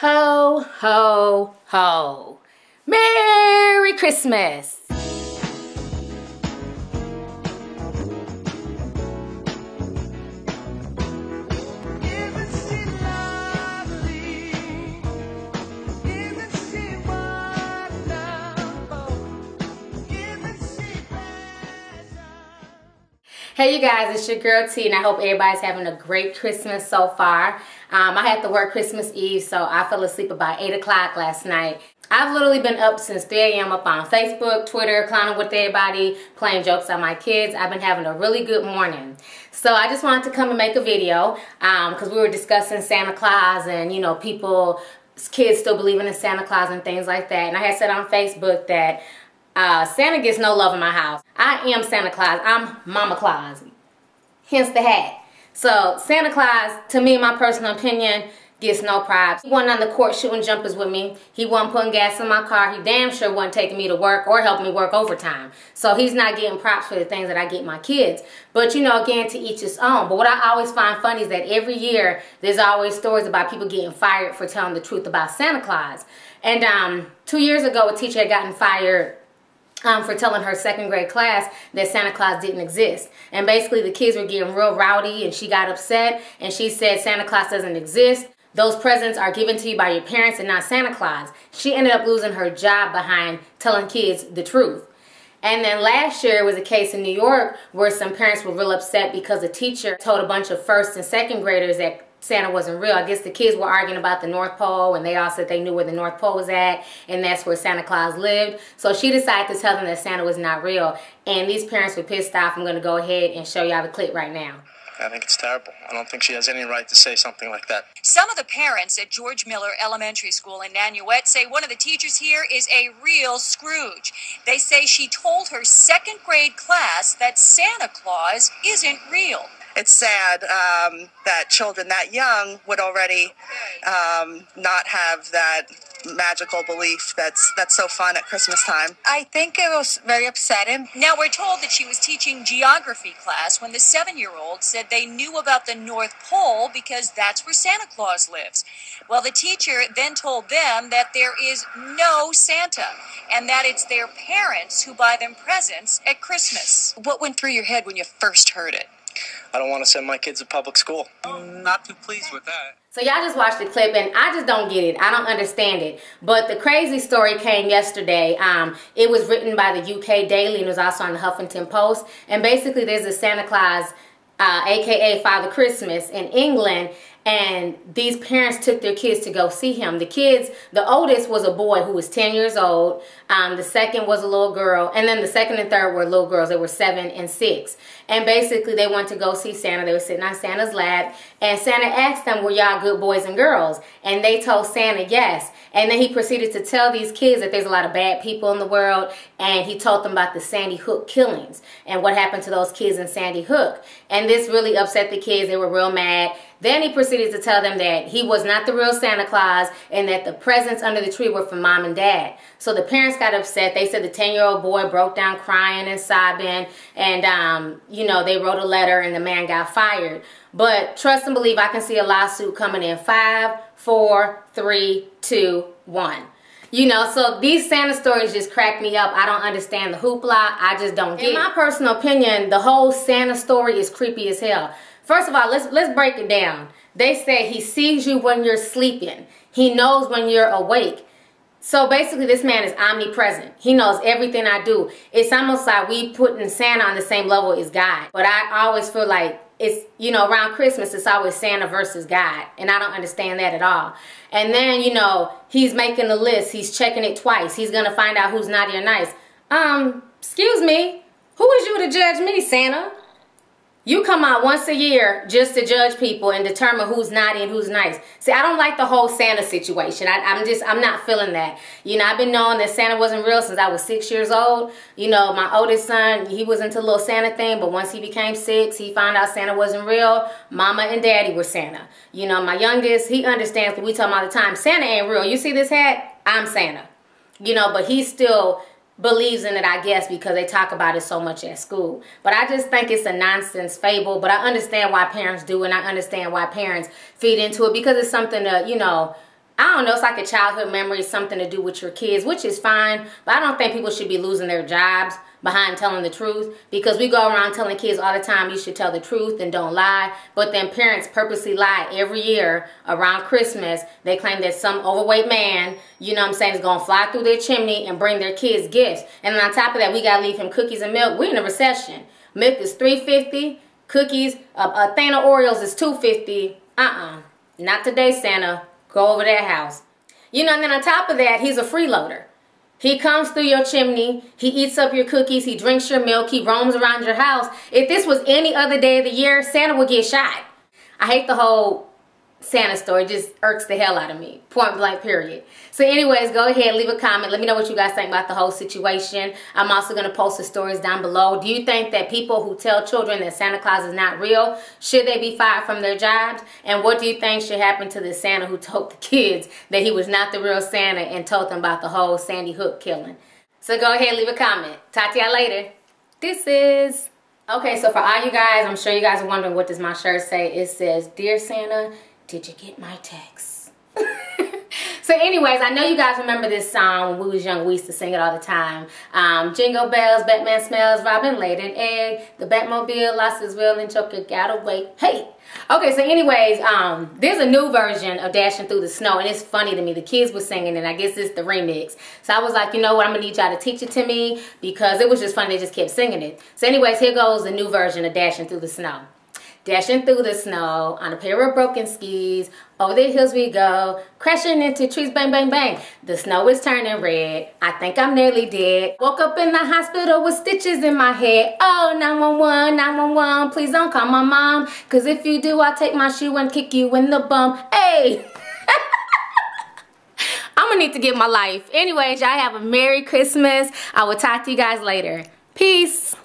Ho, ho, ho. Merry Christmas. Hey you guys, it's your girl T, and I hope everybody's having a great Christmas so far. I had to work Christmas Eve, so I fell asleep about 8 o'clock last night. I've literally been up since 3 a.m. up on Facebook, Twitter, clowning with everybody, playing jokes on my kids. I've been having a really good morning. So I just wanted to come and make a video because we were discussing Santa Claus and, you know, kids still believing in Santa Claus and things like that. And I had said on Facebook that Santa gets no love in my house. I am Santa Claus. I'm Mama Claus. Hence the hat. So Santa Claus, to me, in my personal opinion, gets no props. He wasn't on the court shooting jumpers with me. He wasn't putting gas in my car. He damn sure wasn't taking me to work or helping me work overtime. So he's not getting props for the things that I get my kids. But, you know, again, to each his own. But what I always find funny is that every year there's always stories about people getting fired for telling the truth about Santa Claus. And 2 years ago, a teacher had gotten fired for telling her second grade class that Santa Claus didn't exist. And basically the kids were getting real rowdy and she got upset and she said Santa Claus doesn't exist. Those presents are given to you by your parents and not Santa Claus. She ended up losing her job behind telling kids the truth. And then last year was a case in New York where some parents were real upset because a teacher told a bunch of first and second graders that Santa wasn't real. I guess the kids were arguing about the North Pole and they all said they knew where the North Pole was at and that's where Santa Claus lived. So she decided to tell them that Santa was not real. And these parents were pissed off. I'm going to go ahead and show y'all the clip right now. I think it's terrible. I don't think she has any right to say something like that. Some of the parents at George Miller Elementary School in Nanuet say one of the teachers here is a real Scrooge. They say she told her second grade class that Santa Claus isn't real. It's sad that children that young would already not have that magical belief that's so fun at Christmas time. I think it was very upsetting. Now we're told that she was teaching geography class when the 7-year-old said they knew about the North Pole because that's where Santa Claus lives. Well, the teacher then told them that there is no Santa and that it's their parents who buy them presents at Christmas. What went through your head when you first heard it? I don't want to send my kids to public school. I'm not too pleased with that. So y'all just watched the clip and I just don't get it. I don't understand it. But the crazy story came yesterday. It was written by the UK Daily and it was also on the Huffington Post. And basically there's a Santa Claus, aka Father Christmas in England. And these parents took their kids to go see him. The kids, the oldest was a boy who was 10 years old. The second was a little girl. And then the second and third were little girls. They were 7 and 6. And basically they went to go see Santa. They were sitting on Santa's lap. And Santa asked them, were y'all good boys and girls? And they told Santa yes. And then he proceeded to tell these kids that there's a lot of bad people in the world. And he told them about the Sandy Hook killings and what happened to those kids in Sandy Hook. And this really upset the kids. They were real mad. Then he proceeded to tell them that he was not the real Santa Claus and that the presents under the tree were from mom and dad. So the parents got upset. They said the 10-year-old boy broke down crying and sobbing. And, you know, they wrote a letter and the man got fired. But trust and believe, I can see a lawsuit coming in 5, 4, 3, 2, 1. You know, so these Santa stories just crack me up. I don't understand the hoopla. I just don't get it. In my personal opinion, the whole Santa story is creepy as hell. First of all, let's break it down. They say he sees you when you're sleeping. He knows when you're awake. So basically this man is omnipresent. He knows everything I do. It's almost like we putting Santa on the same level as God. But I always feel like it's, you know, around Christmas it's always Santa versus God. And I don't understand that at all. And then, you know, he's making the list. He's checking it twice. He's going to find out who's naughty or nice. Excuse me. Who is you to judge me, Santa? You come out once a year just to judge people and determine who's naughty and who's nice. See, I don't like the whole Santa situation. I'm not feeling that. You know, I've been knowing that Santa wasn't real since I was 6 years old. You know, my oldest son, he was into the little Santa thing, but once he became 6, he found out Santa wasn't real. Mama and daddy were Santa. You know, my youngest, he understands that we tell him all the time, Santa ain't real. You see this hat? I'm Santa. You know, but he still believes in it, I guess, because they talk about it so much at school. But I just think it's a nonsense fable. But I understand why parents do, and I understand why parents feed into it, because it's something to, you know, I don't know, it's like a childhood memory, something to do with your kids, which is fine, but I don't think people should be losing their jobs behind telling the truth, because we go around telling kids all the time you should tell the truth and don't lie, but then parents purposely lie every year around Christmas. They claim that some overweight man, you know what I'm saying, is going to fly through their chimney and bring their kids gifts. And then on top of that, we got to leave him cookies and milk. We're in a recession. Milk is $3.50, cookies, a thing of Oreos is $2.50. Not today, Santa. Go over that house. You know, and then on top of that, he's a freeloader. He comes through your chimney, he eats up your cookies, he drinks your milk, he roams around your house. If this was any other day of the year, Santa would get shot. I hate the whole Santa story. It just irks the hell out of me. Point blank, period. So anyways, go ahead, leave a comment. Let me know what you guys think about the whole situation. I'm also going to post the stories down below. Do you think that people who tell children that Santa Claus is not real, should they be fired from their jobs? And what do you think should happen to the Santa who told the kids that he was not the real Santa and told them about the whole Sandy Hook killing? So go ahead, leave a comment. Talk to y'all later. This is... Okay, so for all you guys, I'm sure you guys are wondering, what does my shirt say? It says, "Dear Santa, did you get my text?" So anyways, I know you guys remember this song when we was young. We used to sing it all the time. Jingle bells, Batman smells, Robin laid an egg. The Batmobile lost his wheel and Joker got away. Hey! Okay, so anyways, there's a new version of Dashing Through the Snow, and it's funny to me. The kids were singing it, and I guess it's the remix. So I was like, you know what, I'm going to need y'all to teach it to me, because it was just funny. They just kept singing it. So anyways, here goes the new version of Dashing Through the Snow. Dashing through the snow on a pair of broken skis, over the hills we go, crashing into trees, bang, bang, bang. The snow is turning red, I think I'm nearly dead. Woke up in the hospital with stitches in my head. Oh, 911, 911, please don't call my mom, cause if you do, I'll take my shoe and kick you in the bum. Hey! I'm gonna need to get my life. Anyways, y'all have a Merry Christmas. I will talk to you guys later. Peace.